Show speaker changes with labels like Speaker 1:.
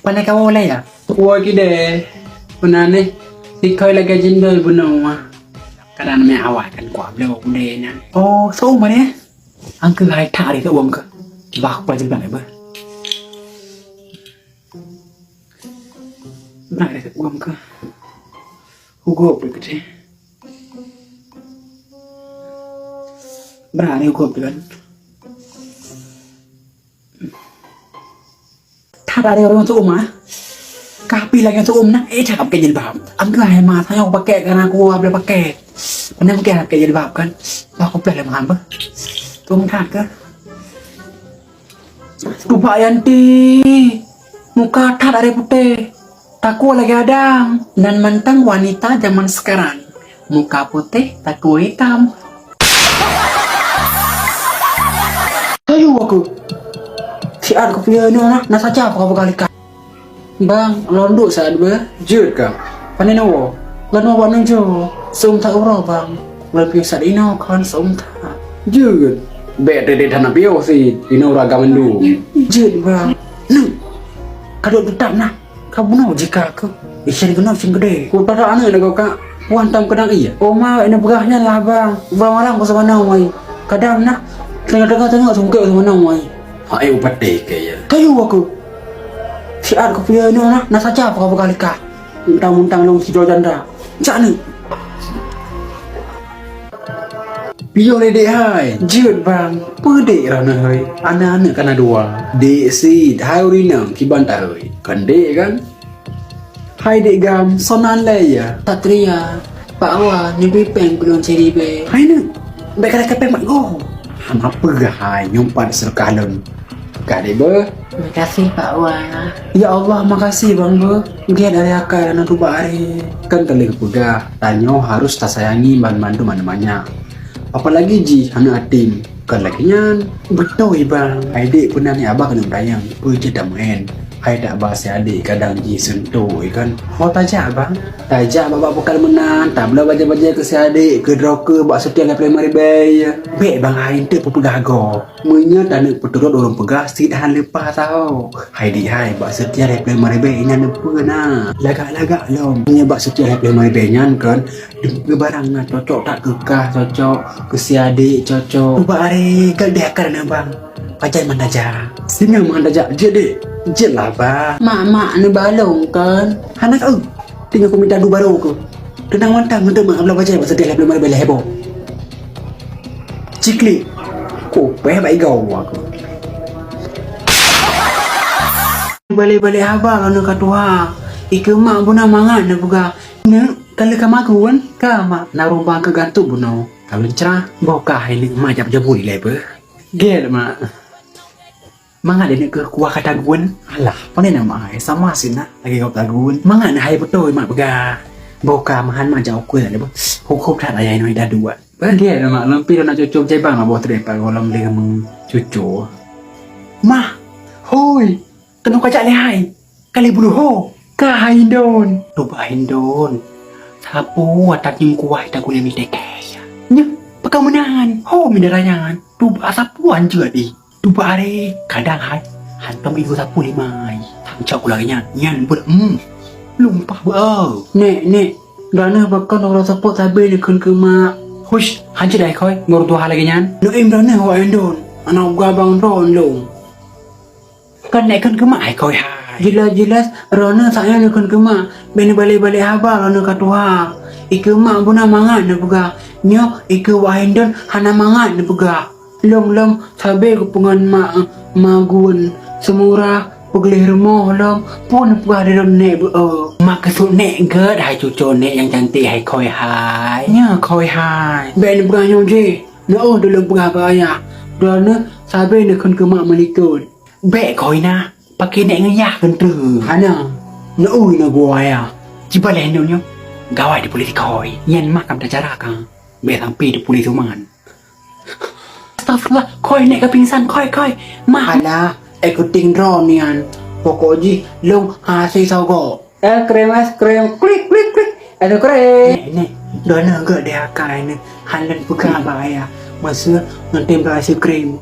Speaker 1: Pandai kau oleh ya?
Speaker 2: Kuah kide, benar ni. Sikai lagi jendol benar. Kadang me awak kan kuah bela kude nya.
Speaker 1: Oh, so mà nè. Anh cứ hai thả đi cái uống cơ. Bạc qua chân lại bơ. Lại để uống cơ. Hugop được cái. Berani hugop được. Thả ra đây orang tu mà. Kapi lagi tu na. Cakap ke jilbab. Ang cứ hai mà thay pakai karena aku boleh pakai. Mana pakai pakai jilbab kan. Aku pelak makan bơ. Tuang thắt ke. Lupa Yanti. Muka thắt ada putih. Takut lagi adang. Dan mentang wanita zaman sekarang. Muka putih, takut hitam. Ayo aku. Si Ad aku pilih ni lah. Nak saja apa kali kan. Bang, londuk saat ber.
Speaker 2: Jut kah?
Speaker 1: Pandai nawa. Lalu awak nunjuk. Som tak urau bang. Lebih saat ini kan som tak.
Speaker 2: Jut. Bet de tanah bio si. Ino raga mendu.
Speaker 1: Jut bang. Nuh. Kadang tetap nah. Kamu nak jika ke? Isyari kena sing gede.
Speaker 2: Ku pada anak nak kau kak. Puan tam kadang iya.
Speaker 1: Oh ma, ini berahnya lah bang. Bang malam kau sama nak mai. Kadang nah. Tengah-tengah sungkit sama nak mai.
Speaker 2: Hai upate ke ya.
Speaker 1: Tahu aku. Si Ad aku pilih ni lah. Nak saja apa kali kah? Muntang-muntang long si Janda. Macam ni.
Speaker 2: Bio le dek hai.
Speaker 1: Jut bang.
Speaker 2: Pedek rana hai. Anak-anak kan ada dua. Dek si hai urinam kiban tak hai. Kan dek kan? Hai dek gam sonan le ya.
Speaker 1: Tatria. Pak Awa ni bipeng belum ciri be.
Speaker 2: Hai ni.
Speaker 1: Baik kata kepeng mak go.
Speaker 2: Han apa gah hai nyumpat serkalon. Kak dek ber.
Speaker 1: Terima kasih Pak Awa. Ya Allah makasih bang ber. Dia dari akal anak rubah hari.
Speaker 2: Kan kali kepegah. Tanyo harus tak sayangi bantu mana-mana. Apalagi ji anak atim. Kan lagi nyan.
Speaker 1: Betul bang.
Speaker 2: Hai dek pernah ni abah kena berayang. Puji dah main. Hai tak bahasa adik kadang ji sentuh kan.
Speaker 1: Oh tajak bang.
Speaker 2: Tajak bapak bekal menang. Tak boleh baca-baca ke si adik. Ke droker buat setiap lepas primary bay.
Speaker 1: Baik bang hai itu pepegah go.
Speaker 2: Munya tak nak perturut orang pegah. Sidahan lepas tau. Hai di hai. Buat setiap lepas primary bay. Ini apa nak. Lagak-lagak lom. Munya buat setiap lepas primary bay nyan kan. Ke barang nak cocok tak kekah. Cocok ke si adik. Cocok.
Speaker 1: Rubah hari. Kan dia akan bang. Pajan mandaja.
Speaker 2: Singa mandajak je dek. Je lah bang.
Speaker 1: Mak ni balong kan.
Speaker 2: Anak tinggal aku minta dua baru aku. Tenang mantap untuk mengambil baca bahasa dia lebih mana boleh heboh. Cikli. Kau baik kau aku.
Speaker 1: Balik-balik abang anu katua. Ike mak buna mangan na buka. Ne kalau kamu aku kan kama na rumbang ke gantu buno.
Speaker 2: Kalau cerah
Speaker 1: Boka ini mak jap jabuli lepe.
Speaker 2: gel mak.
Speaker 1: Mangan dia ke kuah kata gun.
Speaker 2: Alah, pandai nama ai sama sina lagi kau tagun.
Speaker 1: Mangan hai betul mak bega. Boka mahan mak jauh kuih ada. Hukum tak ayah noi dah dua.
Speaker 2: Gel mak lempi nak cucuk cebang lah buat terlepas kalau dia meng cucu.
Speaker 1: Mah. Hoi. Kena kacak lehai. Kali bulu ho. Kahindon. Lupa hindon. Sapu atak yung kuah tak kulit mi tekaya. Nya, pagkamunahan. Ho mi darayangan. Lupa sapuan juga di. Lupa are. Kadang hai. Hantam ibu sapu limai. Tangcak lagi nyan pun. Lumpah ba. Nek. Dana bakal orang sapu sabi ni kun ke mak. Hush, hancur dah koi. Ngor tua lagi nyan. No im dana ho hindon. Anak gua bang don long. Kan nek kan ke mak ai koi hai. Jelas-jelas Rona saya nak ke mak. Bini balik-balik haba Rona katua. Ike mak pun mangan na buka. Nyo ike wahindon hana mangan na buka. Long sabi ko pungan magun semurah pegelih rumah long pun buka di dalam nek mak kesut nek ged hai cucu nek yang cantik hai koi hai. Nya koi hai. Bini buka nyo je. No dalam buka kaya. Rona sabi nak ke mak menikun. Bek koi na. Pakai nek ngeyah kentru. Hana. Na ui na gua ya. Cipa lendo nyo. Gawai di polisi koi. Yan makam tak cara kan. Betang pi di polisi man. Astagfirullah. Koi nek ke pingsan. Koi. Mah. Alah. Ikutin ron yan. Pokoknya long hasil saugo. Krim. Klik. Ada krim. Nek. Dona enggak dia akan. Halan buka bahaya. Masa nanti berhasil krim.